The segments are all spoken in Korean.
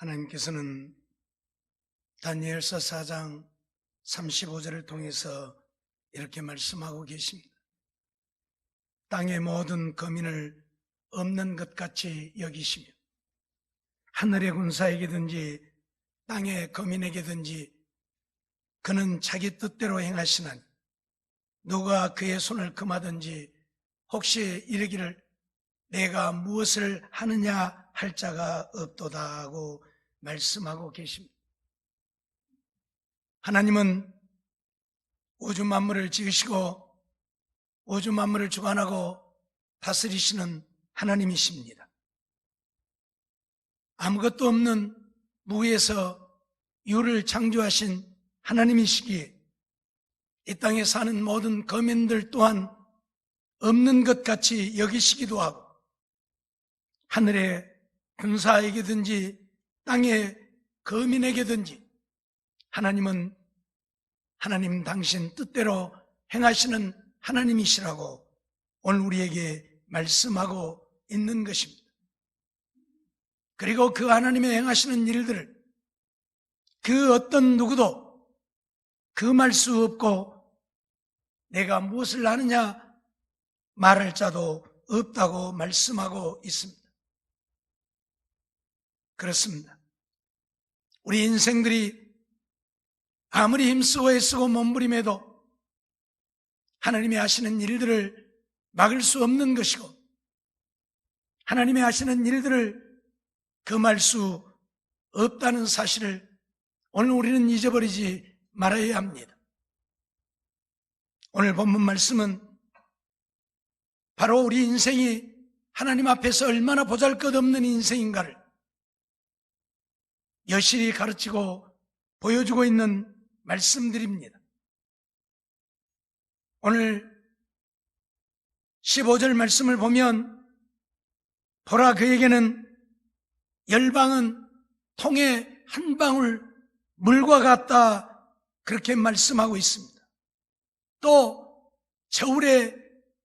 하나님께서는 다니엘서 4장 35절을 통해서 이렇게 말씀하고 계십니다. 땅의 모든 거민을 없는 것 같이 여기시며 하늘의 군사에게든지 땅의 거민에게든지 그는 자기 뜻대로 행하시나니 누가 그의 손을 금하든지 혹시 이르기를 내가 무엇을 하느냐 할 자가 없도다 하고 말씀하고 계십니다. 하나님은 우주 만물을 지으시고 우주 만물을 주관하고 다스리시는 하나님이십니다. 아무것도 없는 무에서 유를 창조하신 하나님이시기에 이 땅에 사는 모든 거민들 또한 없는 것 같이 여기시기도 하고 하늘의 군사에게든지 땅의 거민에게든지 하나님은 하나님 당신 뜻대로 행하시는 하나님이시라고 오늘 우리에게 말씀하고 있는 것입니다. 그리고 그 하나님의 행하시는 일들을 그 어떤 누구도 금할 수 없고 내가 무엇을 하느냐 말할 자도 없다고 말씀하고 있습니다. 그렇습니다. 우리 인생들이 아무리 힘쓰고 애쓰고 몸부림해도 하나님이 하시는 일들을 막을 수 없는 것이고 하나님이 하시는 일들을 금할 수 없다는 사실을 오늘 우리는 잊어버리지 말아야 합니다. 오늘 본문 말씀은 바로 우리 인생이 하나님 앞에서 얼마나 보잘것없는 인생인가를 여실히 가르치고 보여주고 있는 말씀들입니다. 오늘 15절 말씀을 보면 보라 그에게는 열방은 통에 한 방울 물과 같다 그렇게 말씀하고 있습니다. 또 저울에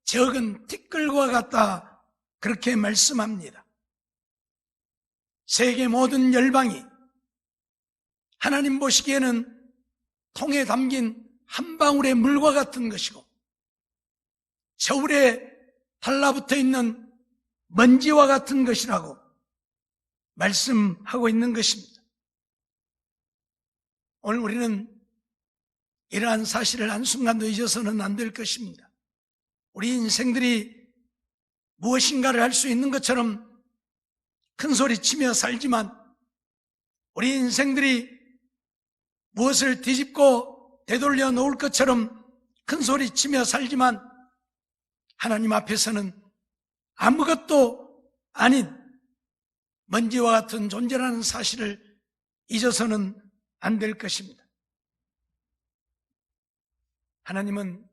적은 티끌과 같다 그렇게 말씀합니다. 세계 모든 열방이 하나님 보시기에는 통에 담긴 한 방울의 물과 같은 것이고 저울에 달라붙어 있는 먼지와 같은 것이라고 말씀하고 있는 것입니다. 오늘 우리는 이러한 사실을 한순간도 잊어서는 안 될 것입니다. 우리 인생들이 무엇인가를 할 수 있는 것처럼 큰 소리치며 살지만 우리 인생들이 무엇을 뒤집고 되돌려 놓을 것처럼 큰 소리치며 살지만 하나님 앞에서는 아무것도 아닌 먼지와 같은 존재라는 사실을 잊어서는 안 될 것입니다. 하나님은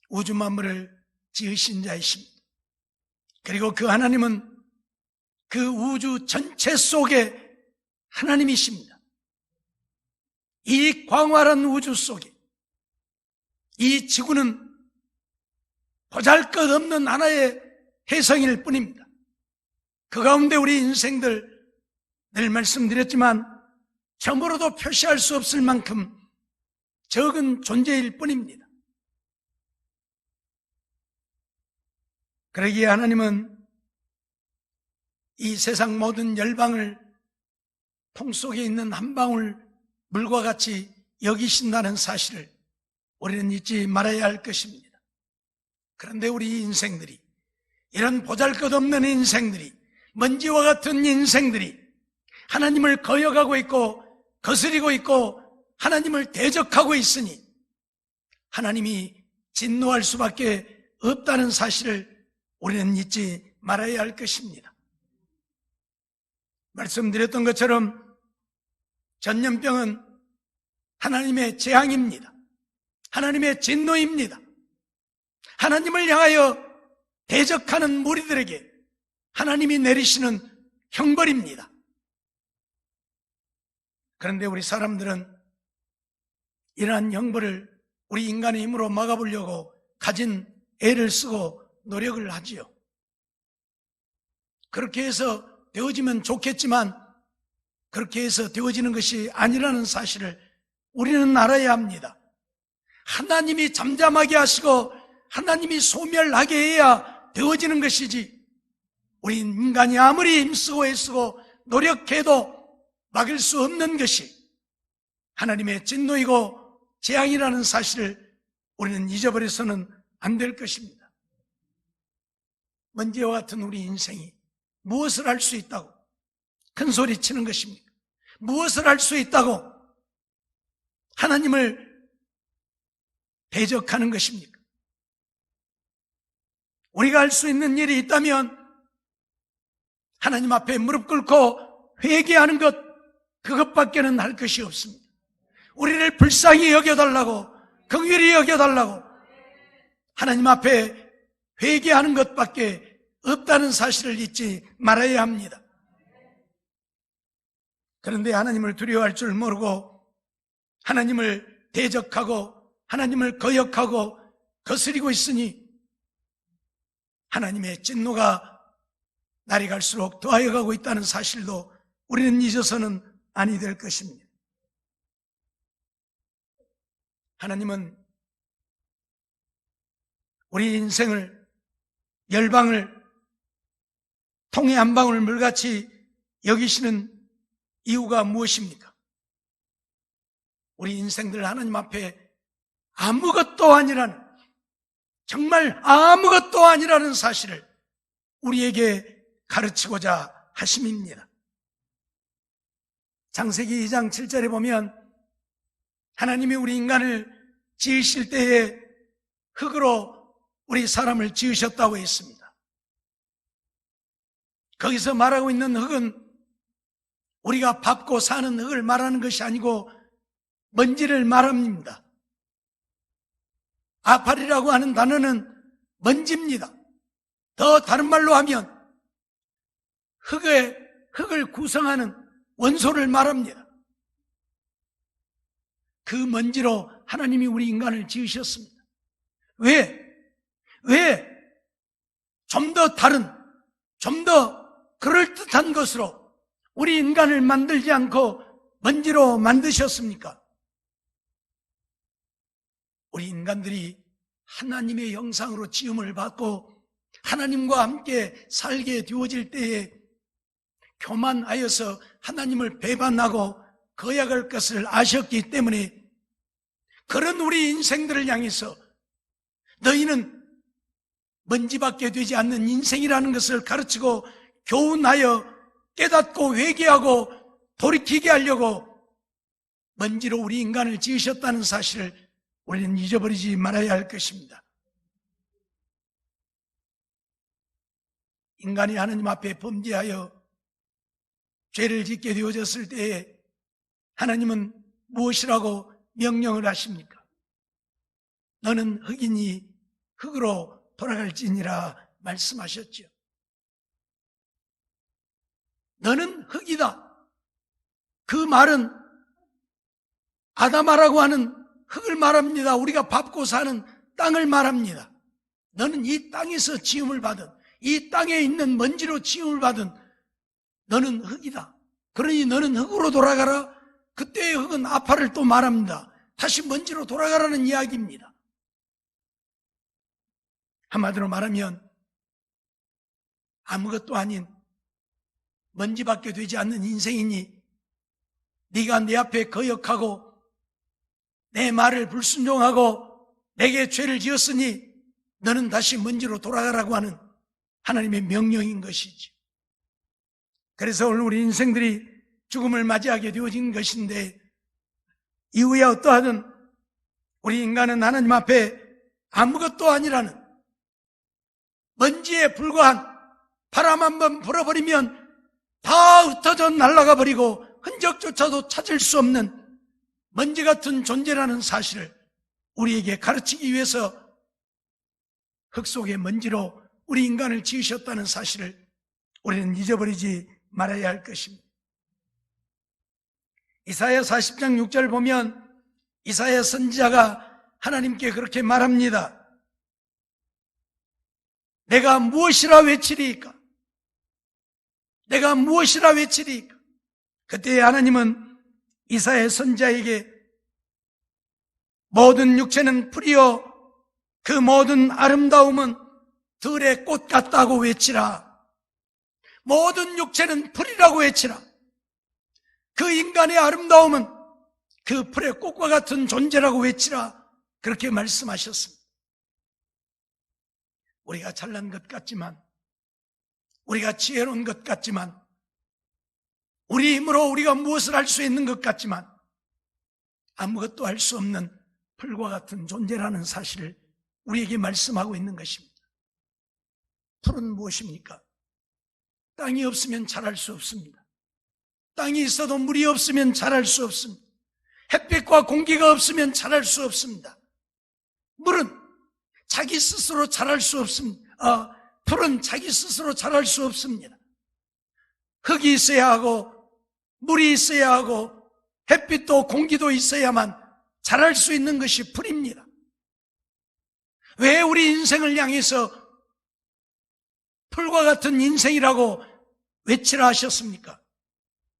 우주 만물을 지으신 자이십니다. 그리고 그 하나님은 그 우주 전체 속에 하나님이십니다. 이 광활한 우주 속에 이 지구는 보잘것없는 하나의 혜성일 뿐입니다. 그 가운데 우리 인생들 늘 말씀드렸지만 점으로도 표시할 수 없을 만큼 적은 존재일 뿐입니다. 그러기에 하나님은 이 세상 모든 열방을 통 속에 있는 한 방울 물과 같이 여기신다는 사실을 우리는 잊지 말아야 할 것입니다. 그런데 우리 인생들이 이런 보잘것없는 인생들이 먼지와 같은 인생들이 하나님을 거역하고 있고 거스리고 있고 하나님을 대적하고 있으니 하나님이 진노할 수밖에 없다는 사실을 우리는 잊지 말아야 할 것입니다. 말씀드렸던 것처럼 전염병은 하나님의 재앙입니다. 하나님의 진노입니다. 하나님을 향하여 대적하는 무리들에게 하나님이 내리시는 형벌입니다. 그런데 우리 사람들은 이러한 형벌을 우리 인간의 힘으로 막아보려고 가진 애를 쓰고 노력을 하지요. 그렇게 해서 되어지면 좋겠지만 그렇게 해서 되어지는 것이 아니라는 사실을 우리는 알아야 합니다. 하나님이 잠잠하게 하시고 하나님이 소멸하게 해야 되어지는 것이지, 우린 인간이 아무리 힘쓰고 애쓰고 노력해도 막을 수 없는 것이 하나님의 진노이고 재앙이라는 사실을 우리는 잊어버려서는 안 될 것입니다. 먼지와 같은 우리 인생이 무엇을 할 수 있다고 큰 소리 치는 것입니까? 무엇을 할 수 있다고 하나님을 대적하는 것입니까? 우리가 할 수 있는 일이 있다면 하나님 앞에 무릎 꿇고 회개하는 것, 그것밖에는 할 것이 없습니다. 우리를 불쌍히 여겨달라고, 긍휼히 여겨달라고 하나님 앞에 회개하는 것밖에 없다는 사실을 잊지 말아야 합니다. 그런데 하나님을 두려워할 줄 모르고 하나님을 대적하고 하나님을 거역하고 거스리고 있으니 하나님의 진노가 날이 갈수록 더하여 가고 있다는 사실도 우리는 잊어서는 아니 될 것입니다. 하나님은 우리 인생을, 열방을 통에 한 방울 물같이 여기시는 이유가 무엇입니까? 우리 인생들 하나님 앞에 아무것도 아니라는, 정말 아무것도 아니라는 사실을 우리에게 가르치고자 하심입니다. 창세기 2장 7절에 보면 하나님이 우리 인간을 지으실 때에 흙으로 우리 사람을 지으셨다고 했습니다. 거기서 말하고 있는 흙은 우리가 밟고 사는 흙을 말하는 것이 아니고 먼지를 말합니다. 아팔이라고 하는 단어는 먼지입니다. 더 다른 말로 하면 흙을 구성하는 원소를 말합니다. 그 먼지로 하나님이 우리 인간을 지으셨습니다. 왜? 좀 더 다른, 좀 더 그럴듯한 것으로 우리 인간을 만들지 않고 먼지로 만드셨습니까? 우리 인간들이 하나님의 형상으로 지음을 받고 하나님과 함께 살게 되어질 때에 교만하여서 하나님을 배반하고 거역할 것을 아셨기 때문에 그런 우리 인생들을 향해서 너희는 먼지밖에 되지 않는 인생이라는 것을 가르치고 교훈하여 깨닫고 회개하고 돌이키게 하려고 먼지로 우리 인간을 지으셨다는 사실을 우리는 잊어버리지 말아야 할 것입니다. 인간이 하나님 앞에 범죄하여 죄를 짓게 되어졌을 때에 하나님은 무엇이라고 명령을 하십니까? 너는 흙이니 흙으로 돌아갈지니라 말씀하셨죠. 너는 흙이다. 그 말은 아담아라고 하는 흙을 말합니다. 우리가 밟고 사는 땅을 말합니다. 너는 이 땅에서 지음을 받은, 이 땅에 있는 먼지로 지음을 받은 너는 흙이다. 그러니 너는 흙으로 돌아가라. 그때의 흙은 아파를 또 말합니다. 다시 먼지로 돌아가라는 이야기입니다. 한마디로 말하면 아무것도 아닌 먼지밖에 되지 않는 인생이니 네가 내 앞에 거역하고 내 말을 불순종하고 내게 죄를 지었으니 너는 다시 먼지로 돌아가라고 하는 하나님의 명령인 것이지. 그래서 오늘 우리 인생들이 죽음을 맞이하게 되어진 것인데 이후에 어떠하든 우리 인간은 하나님 앞에 아무것도 아니라는 먼지에 불과한, 바람 한번 불어버리면 다 흩어져 날아가 버리고 흔적조차도 찾을 수 없는 먼지 같은 존재라는 사실을 우리에게 가르치기 위해서 흙 속의 먼지로 우리 인간을 지으셨다는 사실을 우리는 잊어버리지 말아야 할 것입니다. 이사야 40장 6절 보면 이사야 선지자가 하나님께 그렇게 말합니다. 내가 무엇이라 외치리이까? 내가 무엇이라 외치리까? 그때 하나님은 이사야 선지자에게 모든 육체는 풀이요 그 모든 아름다움은 들의 꽃 같다고 외치라. 모든 육체는 풀이라고 외치라. 그 인간의 아름다움은 그 풀의 꽃과 같은 존재라고 외치라. 그렇게 말씀하셨습니다. 우리가 잘난 것 같지만, 우리가 지혜로운 것 같지만, 우리 힘으로 우리가 무엇을 할 수 있는 것 같지만 아무것도 할 수 없는 풀과 같은 존재라는 사실을 우리에게 말씀하고 있는 것입니다. 풀은 무엇입니까? 땅이 없으면 자랄 수 없습니다. 땅이 있어도 물이 없으면 자랄 수 없습니다. 햇빛과 공기가 없으면 자랄 수 없습니다. 물은 자기 스스로 자랄 수 없습니다. 풀은 자기 스스로 자랄 수 없습니다. 흙이 있어야 하고 물이 있어야 하고 햇빛도 공기도 있어야만 자랄 수 있는 것이 풀입니다. 왜 우리 인생을 향해서 풀과 같은 인생이라고 외치라 하셨습니까?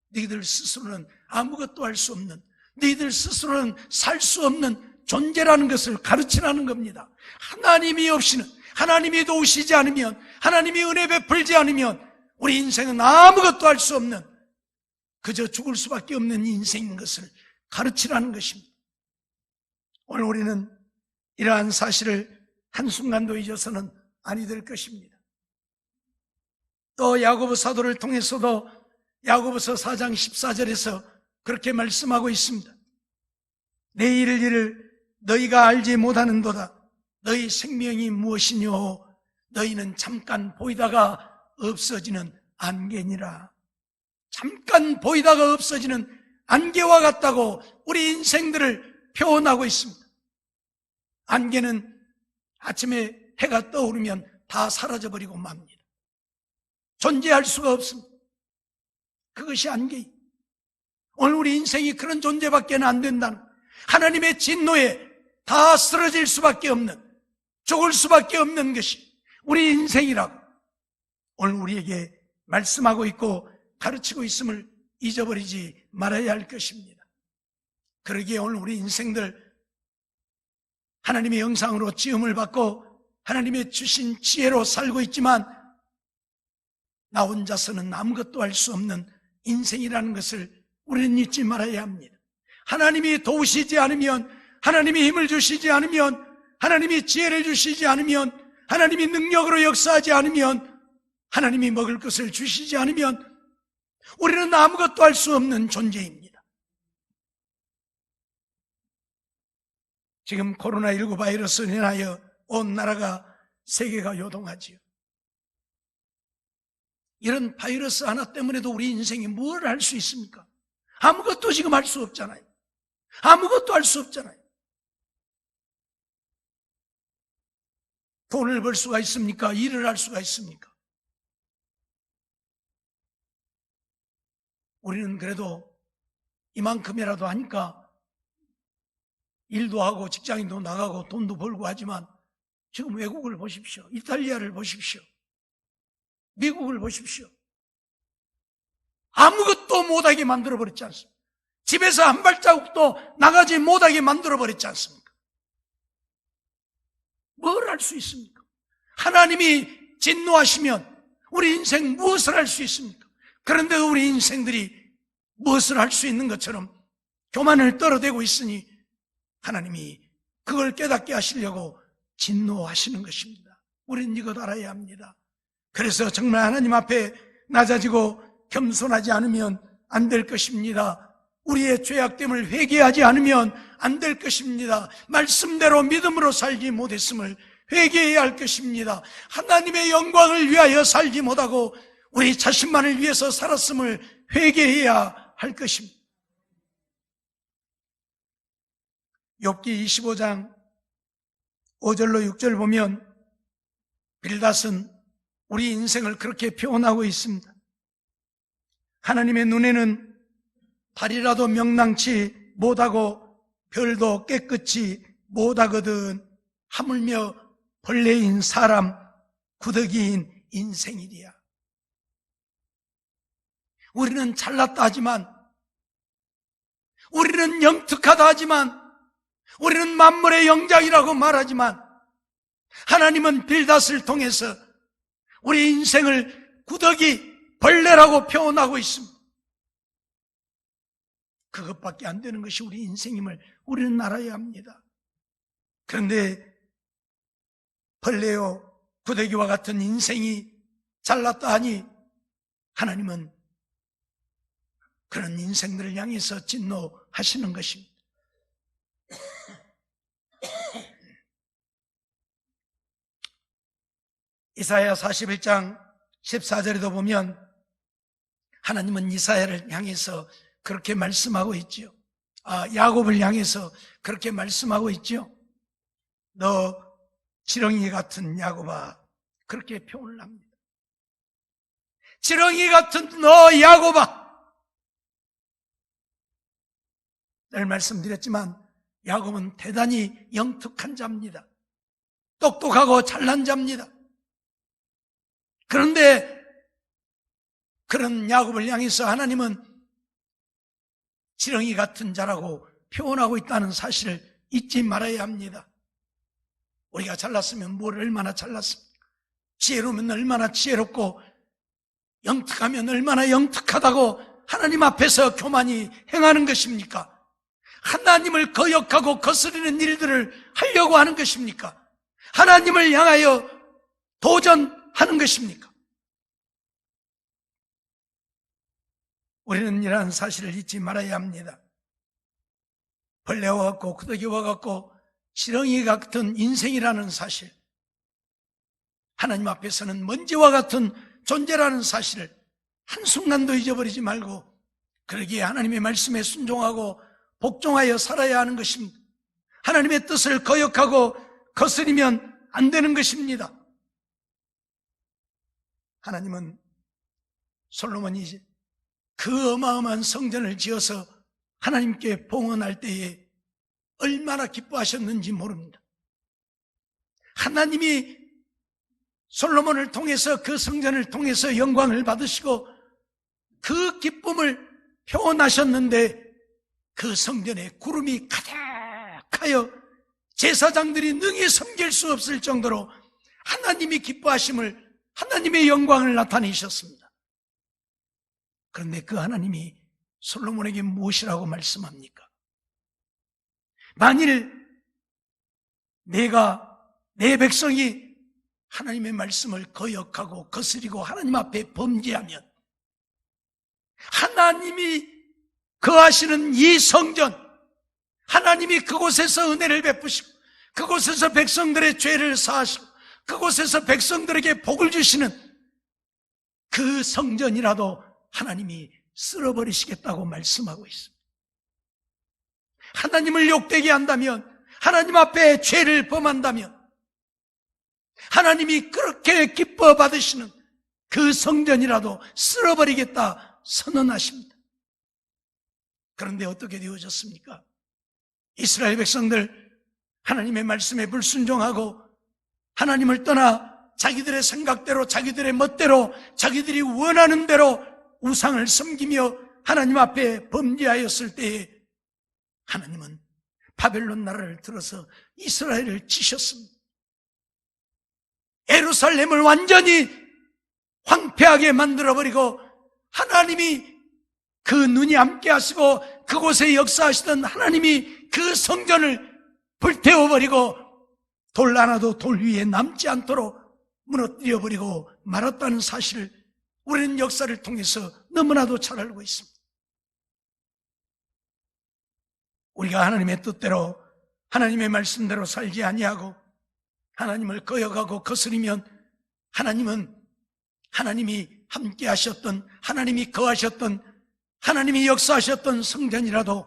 너희들 스스로는 아무것도 할 수 없는, 너희들 스스로는 살 수 없는 존재라는 것을 가르치라는 겁니다. 하나님이 없이는, 하나님이 도우시지 않으면, 하나님이 은혜 베풀지 않으면 우리 인생은 아무것도 할 수 없는, 그저 죽을 수밖에 없는 인생인 것을 가르치라는 것입니다. 오늘 우리는 이러한 사실을 한순간도 잊어서는 아니 될 것입니다. 또 야고보 사도를 통해서도 야고보서 4장 14절에서 그렇게 말씀하고 있습니다. 내일을 일을 너희가 알지 못하는도다. 너희 생명이 무엇이뇨? 너희는 잠깐 보이다가 없어지는 안개니라. 잠깐 보이다가 없어지는 안개와 같다고 우리 인생들을 표현하고 있습니다. 안개는 아침에 해가 떠오르면 다 사라져버리고 맙니다. 존재할 수가 없습니다. 그것이 안개입니다. 오늘 우리 인생이 그런 존재밖에 안 된다는, 하나님의 진노에 다 쓰러질 수밖에 없는, 죽을 수밖에 없는 것이 우리 인생이라고 오늘 우리에게 말씀하고 있고 가르치고 있음을 잊어버리지 말아야 할 것입니다. 그러기에 오늘 우리 인생들 하나님의 형상으로 지음을 받고 하나님의 주신 지혜로 살고 있지만 나 혼자서는 아무것도 할 수 없는 인생이라는 것을 우리는 잊지 말아야 합니다. 하나님이 도우시지 않으면, 하나님이 힘을 주시지 않으면, 하나님이 지혜를 주시지 않으면, 하나님이 능력으로 역사하지 않으면, 하나님이 먹을 것을 주시지 않으면 우리는 아무것도 할 수 없는 존재입니다. 지금 코로나19 바이러스로 인하여 온 나라가, 세계가 요동하지요. 이런 바이러스 하나 때문에도 우리 인생이 뭘 할 수 있습니까? 아무것도 지금 할 수 없잖아요. 아무것도 할 수 없잖아요. 돈을 벌 수가 있습니까? 일을 할 수가 있습니까? 우리는 그래도 이만큼이라도 하니까 일도 하고 직장인도 나가고 돈도 벌고 하지만 지금 외국을 보십시오. 이탈리아를 보십시오. 미국을 보십시오. 아무것도 못하게 만들어버렸지 않습니까? 집에서 한 발자국도 나가지 못하게 만들어버렸지 않습니까? 뭘 할 수 있습니까? 하나님이 진노하시면 우리 인생 무엇을 할 수 있습니까? 그런데 우리 인생들이 무엇을 할 수 있는 것처럼 교만을 떨어대고 있으니 하나님이 그걸 깨닫게 하시려고 진노하시는 것입니다. 우리는 이것 알아야 합니다. 그래서 정말 하나님 앞에 낮아지고 겸손하지 않으면 안 될 것입니다. 우리의 죄악됨을 회개하지 않으면 안 될 것입니다. 말씀대로 믿음으로 살지 못했음을 회개해야 할 것입니다. 하나님의 영광을 위하여 살지 못하고 우리 자신만을 위해서 살았음을 회개해야 할 것입니다. 욥기 25장 5절로 6절 보면 빌닷은 우리 인생을 그렇게 표현하고 있습니다. 하나님의 눈에는 달이라도 명랑치 못하고 별도 깨끗이 못하거든 하물며 벌레인 사람 구더기인 인생이리야. 우리는 잘났다 하지만, 우리는 영특하다 하지만, 우리는 만물의 영장이라고 말하지만, 하나님은 빌닷을 통해서 우리 인생을 구더기 벌레라고 표현하고 있습니다. 그것밖에 안 되는 것이 우리 인생임을 우리는 알아야 합니다. 그런데 벌레요 구더기와 같은 인생이 잘났다 하니 하나님은 그런 인생들을 향해서 진노하시는 것입니다. 이사야 41장 14절에도 보면 하나님은 이사야를 향해서 그렇게 말씀하고 있지요. 야곱을 향해서 그렇게 말씀하고 있지요. 너 지렁이 같은 야곱아, 그렇게 표현을 합니다. 지렁이 같은 너 야곱아. 늘 말씀드렸지만 야곱은 대단히 영특한 자입니다. 똑똑하고 잘난 자입니다. 그런데 그런 야곱을 향해서 하나님은 지렁이 같은 자라고 표현하고 있다는 사실을 잊지 말아야 합니다. 우리가 잘났으면 뭘 얼마나 잘났습니까? 지혜로우면 얼마나 지혜롭고 영특하면 얼마나 영특하다고 하나님 앞에서 교만히 행하는 것입니까? 하나님을 거역하고 거스르는 일들을 하려고 하는 것입니까? 하나님을 향하여 도전하는 것입니까? 우리는 이러한 사실을 잊지 말아야 합니다. 벌레와 같고 구더기와 같고 지렁이 같은 인생이라는 사실, 하나님 앞에서는 먼지와 같은 존재라는 사실을 한순간도 잊어버리지 말고 그러기에 하나님의 말씀에 순종하고 복종하여 살아야 하는 것입니다. 하나님의 뜻을 거역하고 거스리면 안 되는 것입니다. 하나님은 솔로몬이 그 어마어마한 성전을 지어서 하나님께 봉헌할 때에 얼마나 기뻐하셨는지 모릅니다. 하나님이 솔로몬을 통해서 그 성전을 통해서 영광을 받으시고 그 기쁨을 표현하셨는데 그 성전에 구름이 가득하여 제사장들이 능히 섬길 수 없을 정도로 하나님이 기뻐하심을, 하나님의 영광을 나타내셨습니다. 그런데 그 하나님이 솔로몬에게 무엇이라고 말씀합니까? 만일 내 백성이 하나님의 말씀을 거역하고 거스리고 하나님 앞에 범죄하면 하나님이 거하시는 이 성전, 하나님이 그곳에서 은혜를 베푸시고 그곳에서 백성들의 죄를 사하시고 그곳에서 백성들에게 복을 주시는 그 성전이라도 하나님이 쓸어버리시겠다고 말씀하고 있습니다. 하나님을 욕되게 한다면, 하나님 앞에 죄를 범한다면 하나님이 그렇게 기뻐 받으시는 그 성전이라도 쓸어버리겠다 선언하십니다. 그런데 어떻게 되어졌습니까? 이스라엘 백성들 하나님의 말씀에 불순종하고 하나님을 떠나 자기들의 생각대로, 자기들의 멋대로, 자기들이 원하는 대로 우상을 섬기며 하나님 앞에 범죄하였을 때에 하나님은 바벨론 나라를 들어서 이스라엘을 치셨습니다. 예루살렘을 완전히 황폐하게 만들어버리고 하나님이 그 눈이 함께 하시고 그곳에 역사하시던 하나님이 그 성전을 불태워버리고 돌 하나도 돌 위에 남지 않도록 무너뜨려버리고 말았다는 사실을 우리는 역사를 통해서 너무나도 잘 알고 있습니다. 우리가 하나님의 뜻대로 하나님의 말씀대로 살지 아니하고 하나님을 거역하고 거스리면 하나님이 함께 하셨던, 하나님이 거하셨던, 하나님이 역사하셨던 성전이라도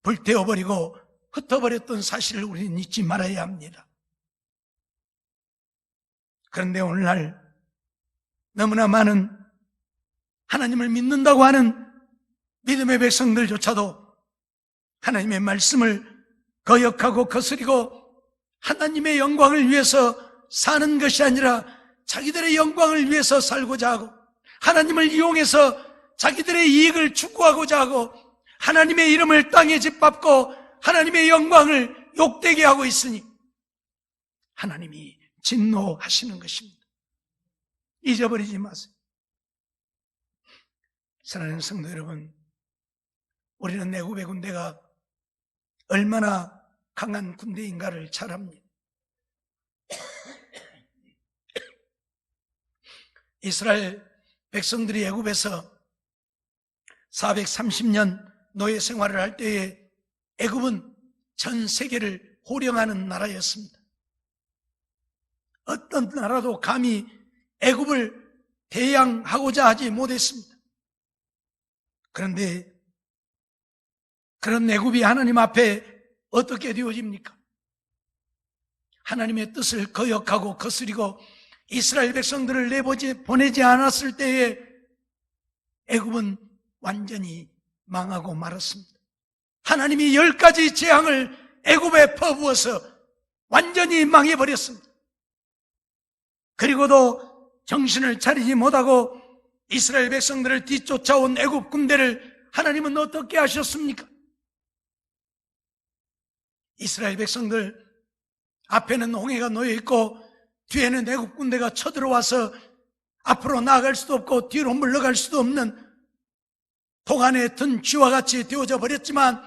불태워버리고 흩어버렸던 사실을 우리는 잊지 말아야 합니다. 그런데 오늘날 너무나 많은 하나님을 믿는다고 하는 믿음의 백성들조차도 하나님의 말씀을 거역하고 거스리고 하나님의 영광을 위해서 사는 것이 아니라 자기들의 영광을 위해서 살고자 하고 하나님을 이용해서 자기들의 이익을 추구하고자 하고 하나님의 이름을 땅에 짓밟고 하나님의 영광을 욕되게 하고 있으니 하나님이 진노하시는 것입니다. 잊어버리지 마세요. 사랑하는 성도 여러분, 우리는 애굽의 군대가 얼마나 강한 군대인가를 잘 압니다. 이스라엘 백성들이 애굽에서 430년 노예 생활을 할 때에 애굽은 전 세계를 호령하는 나라였습니다. 어떤 나라도 감히 애굽을 대항하고자 하지 못했습니다. 그런데 그런 애굽이 하나님 앞에 어떻게 되어집니까? 하나님의 뜻을 거역하고 거스리고 이스라엘 백성들을 보내지 않았을 때에 애굽은 완전히 망하고 말았습니다. 하나님이 10가지 재앙을 애굽에 퍼부어서 완전히 망해버렸습니다. 그리고도 정신을 차리지 못하고 이스라엘 백성들을 뒤쫓아온 애굽 군대를 하나님은 어떻게 하셨습니까? 이스라엘 백성들 앞에는 홍해가 놓여 있고 뒤에는 애굽 군대가 쳐들어와서 앞으로 나아갈 수도 없고 뒤로 물러갈 수도 없는 동안에 든 쥐와 같이 되어져 버렸지만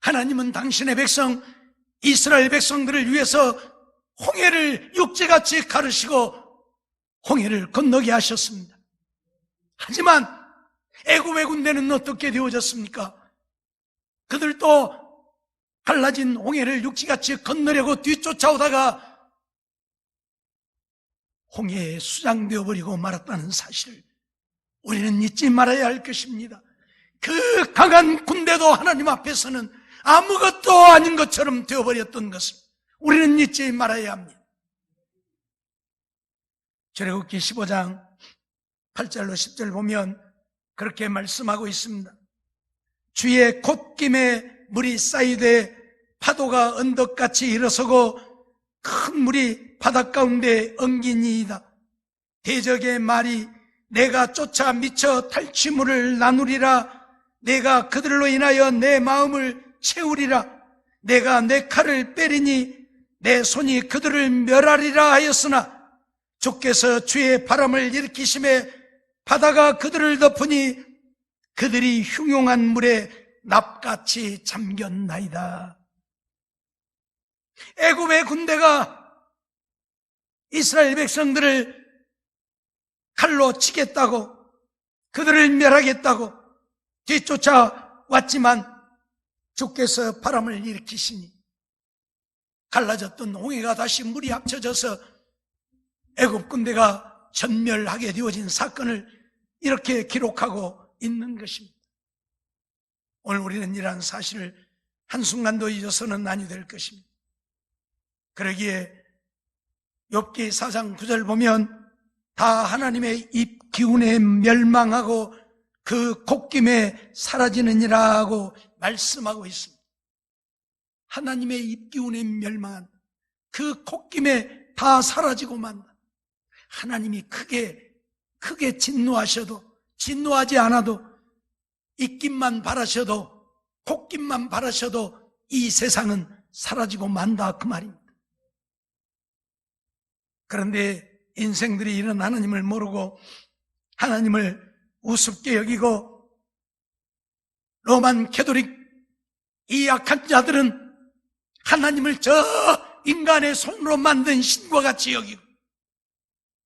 하나님은 당신의 백성 이스라엘 백성들을 위해서 홍해를 육지같이 가르시고 홍해를 건너게 하셨습니다. 하지만 애굽의 군대는 어떻게 되어졌습니까? 그들도 갈라진 홍해를 육지같이 건너려고 뒤쫓아오다가 홍해에 수장되어 버리고 말았다는 사실을 우리는 잊지 말아야 할 것입니다. 그 강한 군대도 하나님 앞에서는 아무것도 아닌 것처럼 되어버렸던 것을 우리는 잊지 말아야 합니다. 출애굽기 15장 8절로 10절 보면 그렇게 말씀하고 있습니다. 주의 콧김에 물이 쌓이되 파도가 언덕같이 일어서고 큰 물이 바닷 가운데 엉기니이다. 대적의 말이 내가 쫓아 미쳐 탈취물을 나누리라. 내가 그들로 인하여 내 마음을 채우리라. 내가 내 칼을 빼리니 내 손이 그들을 멸하리라 하였으나 주께서 주의 바람을 일으키심에 바다가 그들을 덮으니 그들이 흉용한 물에 납같이 잠겼나이다. 애굽의 군대가 이스라엘 백성들을 칼로 치겠다고 그들을 멸하겠다고 뒤쫓아 왔지만 주께서 바람을 일으키시니 갈라졌던 홍해가 다시 물이 합쳐져서 애굽 군대가 전멸하게 되어진 사건을 이렇게 기록하고 있는 것입니다. 오늘 우리는 이러한 사실을 한순간도 잊어서는 아니 될 것입니다. 그러기에 욥기 4장 9절 보면 다 하나님의 입 기운에 멸망하고 그 콧김에 사라지느니라 하고 말씀하고 있습니다. 하나님의 입 기운에 멸망한 그 콧김에 다 사라지고 만다. 하나님이 크게 진노하셔도 진노하지 않아도 입김만 바라셔도 콧김만 바라셔도 이 세상은 사라지고 만다 그 말입니다. 그런데 인생들이 이런 하나님을 모르고 하나님을 우습게 여기고 로만 캐토릭 이 악한 자들은 하나님을 저 인간의 손으로 만든 신과 같이 여기고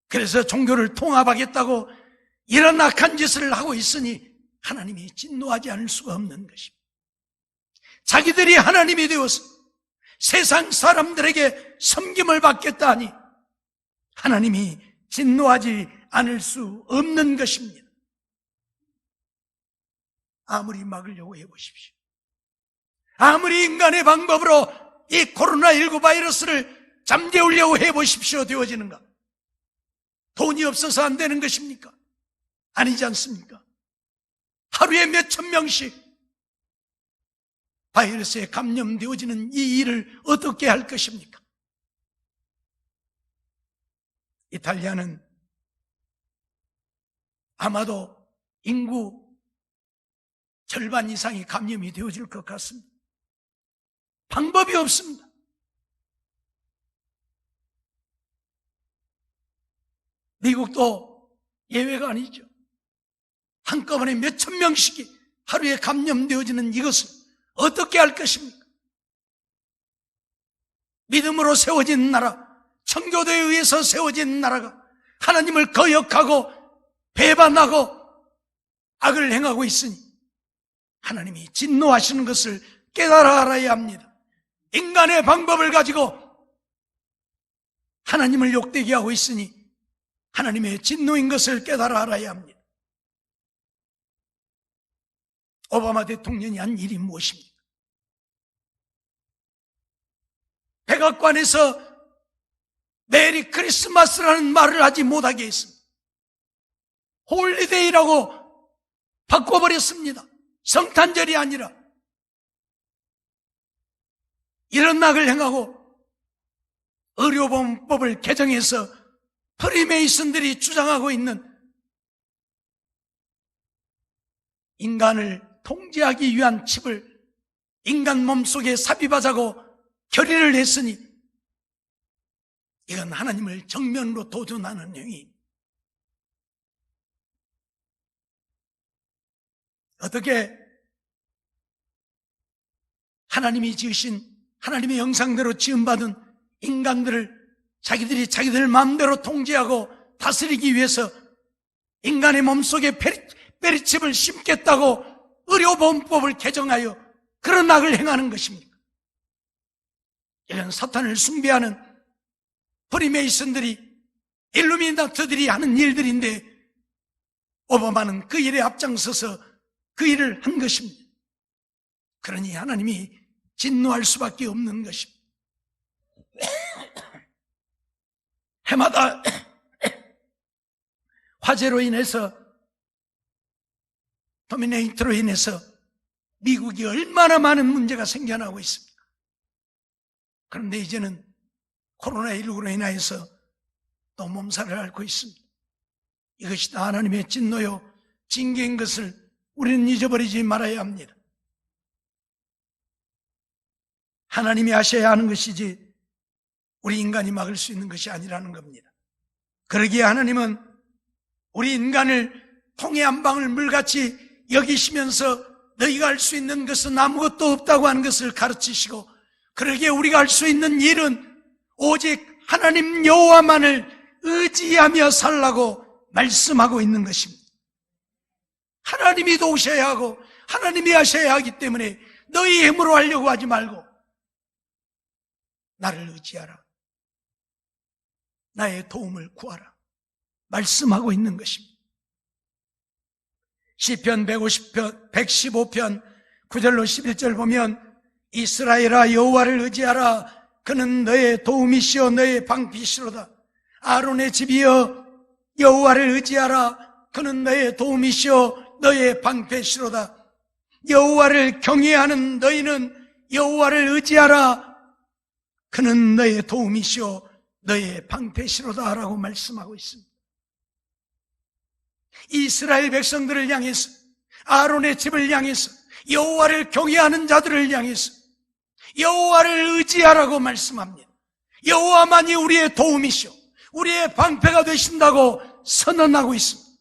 그래서 종교를 통합하겠다고 이런 악한 짓을 하고 있으니 하나님이 진노하지 않을 수가 없는 것입니다. 자기들이 하나님이 되어서 세상 사람들에게 섬김을 받겠다 하니 하나님이 진노하지 않을 수 없는 것입니다. 아무리 막으려고 해보십시오. 아무리 인간의 방법으로 이 코로나19 바이러스를 잠재우려고 해보십시오. 되어지는가? 돈이 없어서 안 되는 것입니까? 아니지 않습니까? 하루에 몇천 명씩 바이러스에 감염되어지는 이 일을 어떻게 할 것입니까? 이탈리아는 아마도 인구 절반 이상이 감염이 되어질 것 같습니다. 방법이 없습니다. 미국도 예외가 아니죠. 한꺼번에 몇천 명씩이 하루에 감염되어지는 이것을 어떻게 할 것입니까? 믿음으로 세워진 나라, 청교도에 의해서 세워진 나라가 하나님을 거역하고 배반하고 악을 행하고 있으니 하나님이 진노하시는 것을 깨달아 알아야 합니다. 인간의 방법을 가지고 하나님을 욕되게 하고 있으니 하나님의 진노인 것을 깨달아 알아야 합니다. 오바마 대통령이 한 일이 무엇입니까? 백악관에서 메리 크리스마스라는 말을 하지 못하게 했습니다. 홀리데이라고 바꿔버렸습니다. 성탄절이 아니라. 이런 악을 행하고 의료보험법을 개정해서 프리메이슨들이 주장하고 있는 인간을 통제하기 위한 칩을 인간 몸속에 삽입하자고 결의를 했으니 이건 하나님을 정면으로 도전하는 행위. 어떻게 하나님이 지으신 하나님의 형상대로 지음받은 인간들을 자기들이 자기들 마음대로 통제하고 다스리기 위해서 인간의 몸속에 베리칩을 심겠다고 의료보험법을 개정하여 그런 악을 행하는 것입니까? 이런 사탄을 숭배하는 프리메이슨들이, 일루미나트들이 하는 일들인데 오바마는 그 일에 앞장서서 그 일을 한 것입니다. 그러니 하나님이 진노할 수밖에 없는 것입니다. 해마다 화재로 인해서, 터미네이터로 인해서 미국이 얼마나 많은 문제가 생겨나고 있습니까? 그런데 이제는 코로나19로 인하여서 또 몸살을 앓고 있습니다. 이것이 다 하나님의 진노요 징계인 것을 우리는 잊어버리지 말아야 합니다. 하나님이 하셔야 하는 것이지 우리 인간이 막을 수 있는 것이 아니라는 겁니다. 그러기에 하나님은 우리 인간을 통에 한 방울 물같이 여기시면서 너희가 할 수 있는 것은 아무것도 없다고 하는 것을 가르치시고, 그러기에 우리가 할 수 있는 일은 오직 하나님 여호와만을 의지하며 살라고 말씀하고 있는 것입니다. 하나님이 도우셔야 하고 하나님이 하셔야 하기 때문에 너희 힘으로 하려고 하지 말고 나를 의지하라, 나의 도움을 구하라 말씀하고 있는 것입니다. 시편 115편 9절로 11절 보면 이스라엘아 여호와를 의지하라, 그는 너의 도움이시오 너의 방피시로다. 아론의 집이여 여호와를 의지하라, 그는 너의 도움이시오 너의 방패시로다. 여호와를 경외하는 너희는 여호와를 의지하라, 그는 너의 도움이시오 너의 방패시로다 라고 말씀하고 있습니다. 이스라엘 백성들을 향해서, 아론의 집을 향해서, 여호와를 경외하는 자들을 향해서 여호와를 의지하라고 말씀합니다. 여호와만이 우리의 도움이시오 우리의 방패가 되신다고 선언하고 있습니다.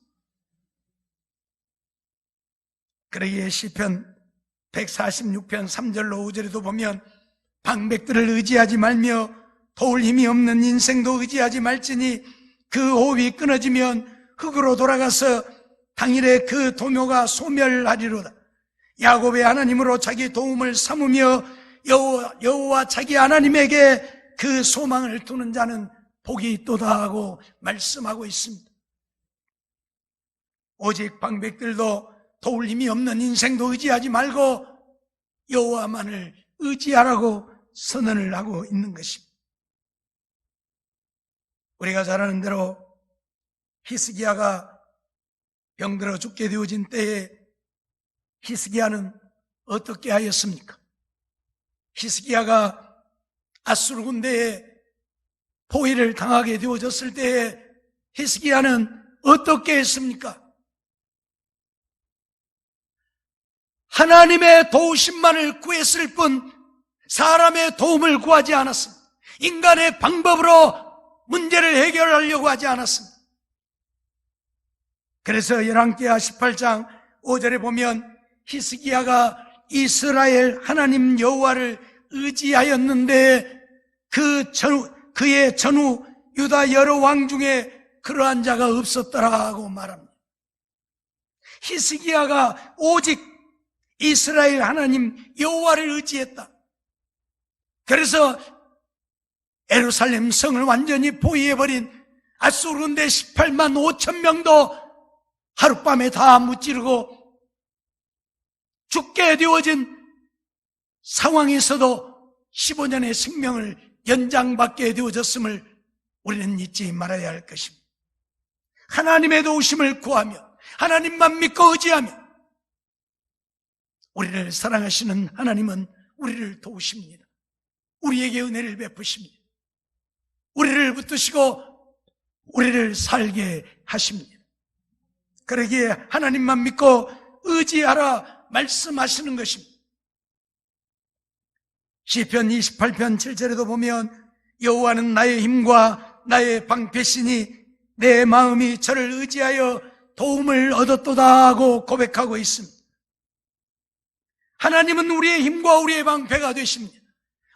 그러기에 시편 146편 3절로 5절에도 보면 방백들을 의지하지 말며 도울 힘이 없는 인생도 의지하지 말지니 그 호흡이 끊어지면 흙으로 돌아가서 당일에 그 도묘가 소멸하리로다. 야곱의 하나님으로 자기 도움을 삼으며 여호와 자기 하나님에게 그 소망을 두는 자는 복이 있도다 하고 말씀하고 있습니다. 오직 방백들도 도울 힘이 없는 인생도 의지하지 말고 여호와만을 의지하라고 선언을 하고 있는 것입니다. 우리가 잘 아는 대로 히스기야가 병들어 죽게 되어진 때에 히스기야는 어떻게 하였습니까? 히스기야가 아수르 군대에 포위를 당하게 되어졌을 때에 히스기야는 어떻게 했습니까? 하나님의 도우심만을 구했을 뿐 사람의 도움을 구하지 않았습니다. 인간의 방법으로 문제를 해결하려고 하지 않았습니다. 그래서 열왕기하 18장 5절에 보면 히스기야가 이스라엘 하나님 여호와를 의지하였는데 그의 전후 유다 여러 왕 중에 그러한 자가 없었더라고 말합니다. 히스기야가 오직 이스라엘 하나님 여호와를 의지했다. 그래서 예루살렘 성을 완전히 포위해버린 아수르 군대 18만 5천 명도 하룻밤에 다 무찌르고 죽게 되어진 상황에서도 15년의 생명을 연장받게 되어졌음을 우리는 잊지 말아야 할 것입니다. 하나님의 도우심을 구하며 하나님만 믿고 의지하며 우리를 사랑하시는 하나님은 우리를 도우십니다. 우리에게 은혜를 베푸십니다. 우리를 붙드시고 우리를 살게 하십니다. 그러기에 하나님만 믿고 의지하라 말씀하시는 것입니다. 시편 28편 7절에도 보면 여호와는 나의 힘과 나의 방패시니 내 마음이 저를 의지하여 도움을 얻었도다 하고 고백하고 있습니다. 하나님은 우리의 힘과 우리의 방패가 되십니다.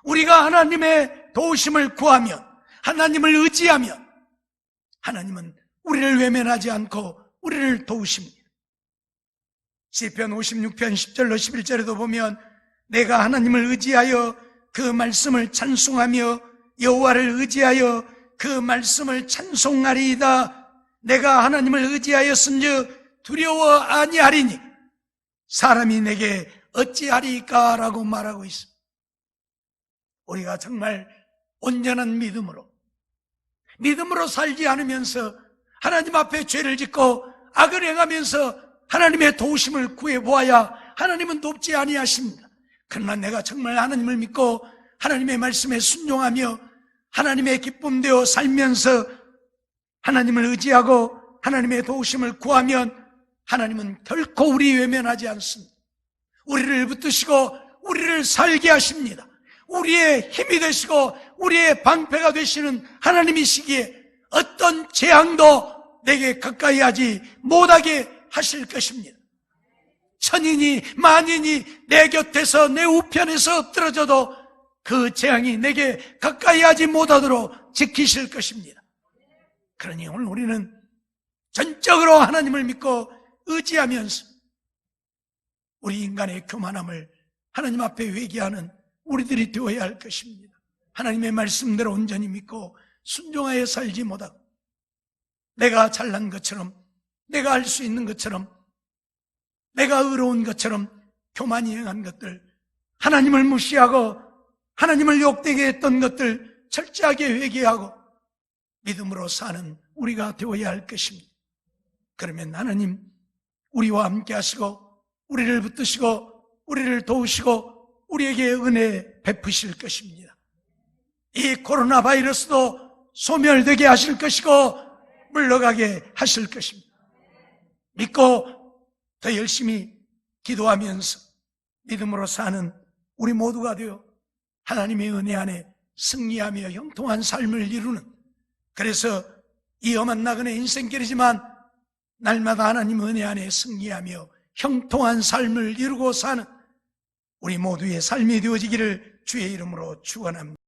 우리가 하나님의 도우심을 구하며 하나님을 의지하며 하나님은 우리를 외면하지 않고 우리를 도우십니다. 시편 56편 10절로 11절에도 보면 내가 하나님을 의지하여 그 말씀을 찬송하며 여호와를 의지하여 그 말씀을 찬송하리이다. 내가 하나님을 의지하였은즉 두려워 아니하리니 사람이 내게 어찌하리까 라고 말하고 있습니다. 우리가 정말 온전한 믿음으로 살지 않으면서 하나님 앞에 죄를 짓고 악을 행하면서 하나님의 도우심을 구해보아야 하나님은 돕지 아니하십니다. 그러나 내가 정말 하나님을 믿고 하나님의 말씀에 순종하며 하나님의 기쁨 되어 살면서 하나님을 의지하고 하나님의 도우심을 구하면 하나님은 결코 우리 외면하지 않습니다. 우리를 붙드시고 우리를 살게 하십니다. 우리의 힘이 되시고 우리의 방패가 되시는 하나님이시기에 어떤 재앙도 내게 가까이 하지 못하게 하실 것입니다. 천인이 만인이 내 곁에서 내 우편에서 엎드러져도 그 재앙이 내게 가까이 하지 못하도록 지키실 것입니다. 그러니 오늘 우리는 전적으로 하나님을 믿고 의지하면서 우리 인간의 교만함을 하나님 앞에 회개하는 우리들이 되어야 할 것입니다. 하나님의 말씀대로 온전히 믿고 순종하여 살지 못하고 내가 잘난 것처럼 내가 할 수 있는 것처럼 내가 의로운 것처럼 교만이 행한 것들, 하나님을 무시하고 하나님을 욕되게 했던 것들 철저하게 회개하고 믿음으로 사는 우리가 되어야 할 것입니다. 그러면 하나님 우리와 함께 하시고 우리를 붙드시고 우리를 도우시고 우리에게 은혜 베푸실 것입니다. 이 코로나 바이러스도 소멸되게 하실 것이고 물러가게 하실 것입니다. 믿고 더 열심히 기도하면서 믿음으로 사는 우리 모두가 되어 하나님의 은혜 안에 승리하며 형통한 삶을 이루는, 그래서 이 험한 나그네 인생길이지만 날마다 하나님 은혜 안에 승리하며 형통한 삶을 이루고 사는 우리 모두의 삶이 되어지기를 주의 이름으로 축원합니다.